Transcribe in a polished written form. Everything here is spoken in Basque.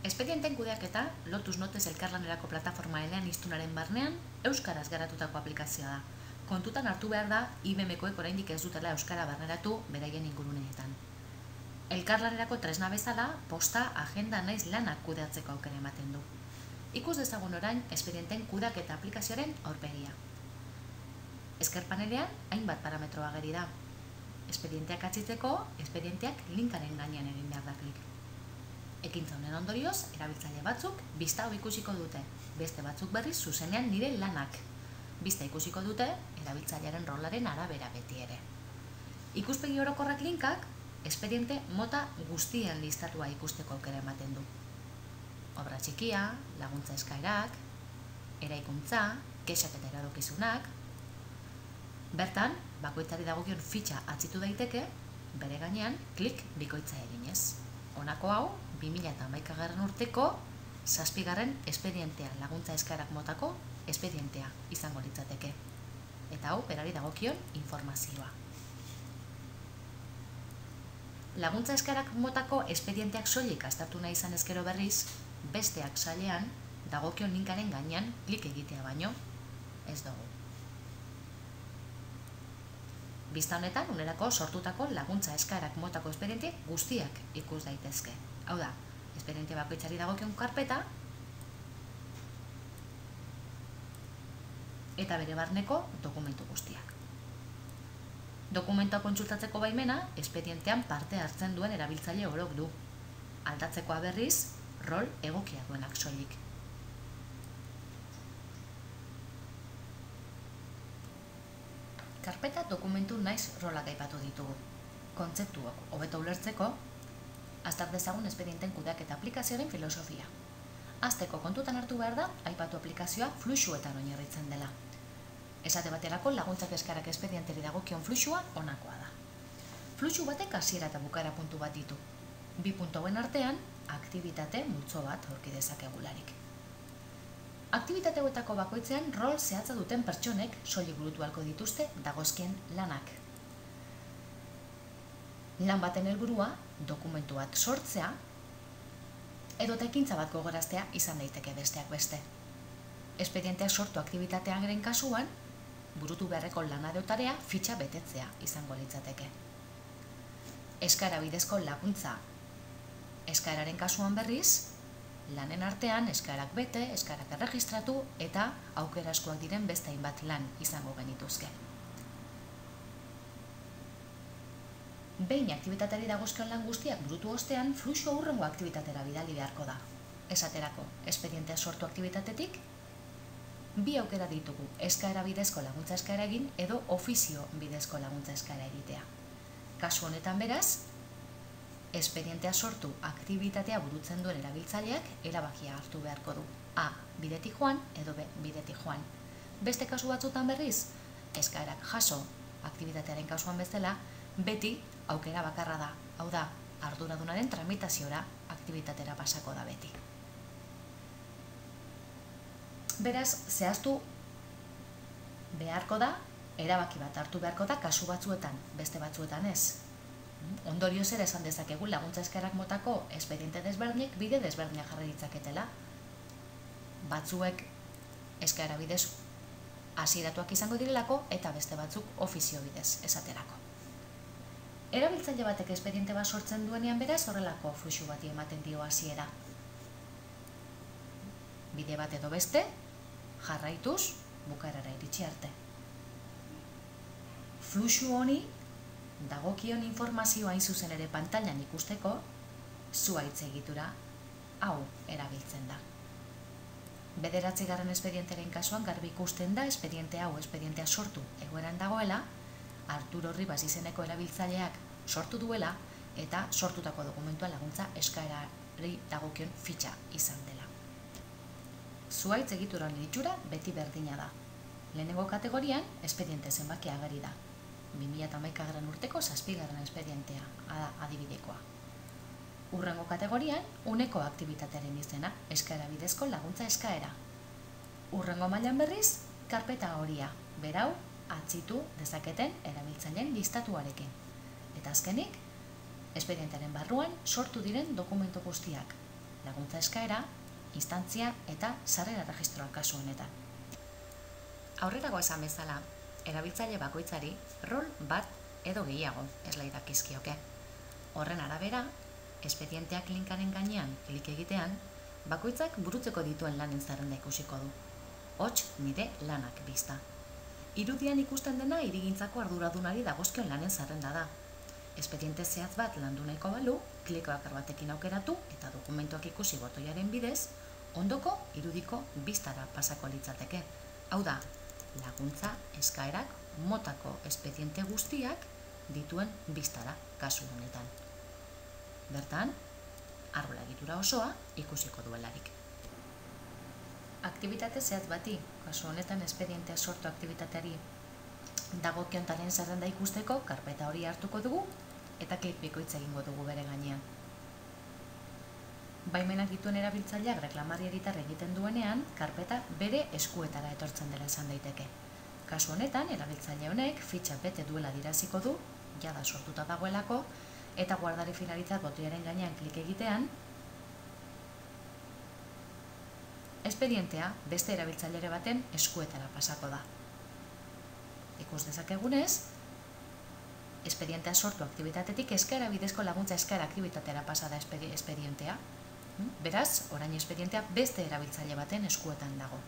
Espedienten kudeaketa Lotus Notes elkarlanerako plataforma eleaniztunaren barnean euskaraz garatutako aplikazioa da. Kontutan hartu behar da IBMkoek oraindik ez dutela euskara barneratu beraien inguruneetan. Elkarlanerako tresna bezala, posta, agenda naiz lanak kudeatzeko aukera ematen du. Ikus dezagun orain espedienten kudeaketa aplikazioaren aurpegia. Ezker panelean hainbat parametro ageri da. Espedienteak atzitzeko, espedienteak linkaren gainean egin behar da klik. Ekintza honen ondorioz, erabiltzaile batzuk bista hau ikusiko dute, beste batzuk berriz zuzenean nire lanak. Bista ikusiko dute, erabiltzailearen rolaren arabera beti ere. Ikuspegi orokorrak linkak, espediente mota guztien listatua ikusteko aukera ematen du. Obra txikia, laguntza eskaerak, eraikuntza, kexak eta iradokizunak. Bertan, bakoitzari dagokion fitxa atzitu daiteke, bere gainean klik bikoitza eginez. Honako hau, 2011 urteko 7. espedientea laguntza eskaerak motako espedientea izango litzateke. Eta hau, berari dagokion informazioa. Laguntza eskaerak motako espedienteak soilik aztertu nahi izan ezkero berriz, besteak sailean dagokion linkaren gainean klik egitea baino ez dugu. Bista honetan, unerako sortutako laguntza eskaerak motako espediente guztiak ikus daitezke. Hau da, espediente bakoitzari dagokion karpeta eta bere barneko dokumentu guztiak. Dokumentua kontsultatzeko baimena, espedientean parte hartzen duen erabiltzaile orok du. Aldatzekoa berriz, rol egokia duenak soilik. Karpeta dokumentu naiz rolak aipatu ditugu. Kontzeptuak hobeto ulertzeko, azter dezagun espedienten kudeaketa aplikazioaren filosofia. Hasteko kontutan hartu behar da, aipatu aplikazioa fluxuetan oinarritzen dela. Esate baterako laguntzak eskaerak espedienteri dagokion fluxua honakoa da. Fluxu batek hasiera eta bukaera puntu bat ditu. Bi puntu hauen artean, aktibitate multzo bat aurki dezakegularik. Aktibitate hauetako bakoitzean rol zehatza duten pertsonek soilik burutu ahalko dituzte dagozkien lanak. Lan baten helburua, dokumentu bat sortzea, edota ekintza bat gogoraztea izan daiteke besteak beste. Espedienteak sortu aktibitatearen kasuan, burutu beharreko lana edo tarea fitxa betetzea izango litzateke. Eskaera bidezko laguntza eskaeraren kasuan berriz, lanen artean eskaerak bete, eskaerak erregistratu eta aukera askoak diren beste hainbat lan izango genituzke. Behin aktibitateari dagozkion lan guztiak burutu ostean, fluxua hurrengo aktibitatera bidali beharko da. Esaterako, espedientea sortu aktibitatetik, bi aukera ditugu, eskaera bidezko laguntza eskaera egin edo ofizio bidezko laguntza eskaera egitea. Kasu honetan beraz, espedientea sortu aktibitatea burutzen duen erabiltzaileak erabakia hartu beharko du. A. Bidetik joan edo B. Bidetik joan. Beste kasu batzutan berriz, eskaerak jaso aktibitatearen kasuan bezala, beti aukera bakarra da. Hau da, arduradunaren tramitaziora aktibitatera pasako da beti. Beraz, zehaztu beharko da, erabaki bat hartu beharko da kasu batzuetan, beste batzuetan ez. Ondorioz ere esan dezakegu laguntza eskaerak motako espediente desberdinek bide desberdinak jarri ditzaketela. Batzuek eskaera bidez hasieratuak izango direlako eta beste batzuk ofizio bidez esaterako. Erabiltzaile batek espediente bat sortzen duenean beraz horrelako fluxu bati ematen dio hasiera. Bide bat edo beste, jarraituz, bukaerara iritsi arte. Fluxu honi dagokion informazioa hain zuzen ere pantailan ikusteko, zuhaitz egitura hau erabiltzen da. 9. espedientearen kasuan garbi ikusten da espediente hau espedientea sortu egoeran dagoela, Arturo Ribas izeneko erabiltzaileak sortu duela eta sortutako dokumentua laguntza eskaerari dagokion fitxa izan dela. Zuhaitz egitura honen itxura beti berdina da. Lehenengo kategorian espediente zenbakia ageri da. 2011 urteko 7. espedientea adibidekoa. Hurrengo kategorian, uneko aktibitatearen izena, eskaera bidezko laguntza eskaera. Hurrengo mailan berriz, karpeta horia, berau, atzitu dezaketen erabiltzaileen listatuarekin. Eta azkenik, espedientearen barruan sortu diren dokumentu guztiak. laguntza eskaera, instantzia eta sarrera erregistroa kasu honetan. Aurrerago esan bezala, erabiltzaile bakoitzari rol bat edo gehiago esle dakizkioke. Horren arabera, espedienteak linkaren gainean klik egitean, bakoitzak burutzeko dituen lanen zerrenda ikusiko du. Hots nire lanak bizta. Irudian ikusten dena hirigintzako arduradunari dagozkion lanen zerrenda da. Espediente zehatz bat landu nahiko balu, klik bakar batekin aukeratu eta dokumentuak ikusi botoiaren bidez, ondoko irudiko bistara pasako litzateke. Hau da, laguntza eskaerak motako espediente guztiak dituen bistara kasu honetan. Bertan, arbola egitura osoa ikusiko duelarik. Aktibitate zehatz bati, kasu honetan espedientea sortu aktibitateari dagokion talen zerrenda ikusteko, karpeta hori hartuko dugu eta klik bikoitza egingo dugu bere gainean. Baimenak dituen erabiltzaileak reklamarri eritar egiten duenean, karpeta bere eskuetara etortzen dela esan daiteke. Kasu honetan, erabiltzaile honek fitxa bete duela adiraziko du, jada sortuta dagoelako, eta guardari finalitzat botoiaren gainean klik egitean, espedientea beste erabiltzailere baten eskuetara pasako da. Ikus dezakegunez, espedientea sortu aktibitatetik eskaera bidezko laguntza eskaera aktibitatera pasa da espedientea. Beraz, orain espedientea beste erabiltzaile baten eskuetan dago.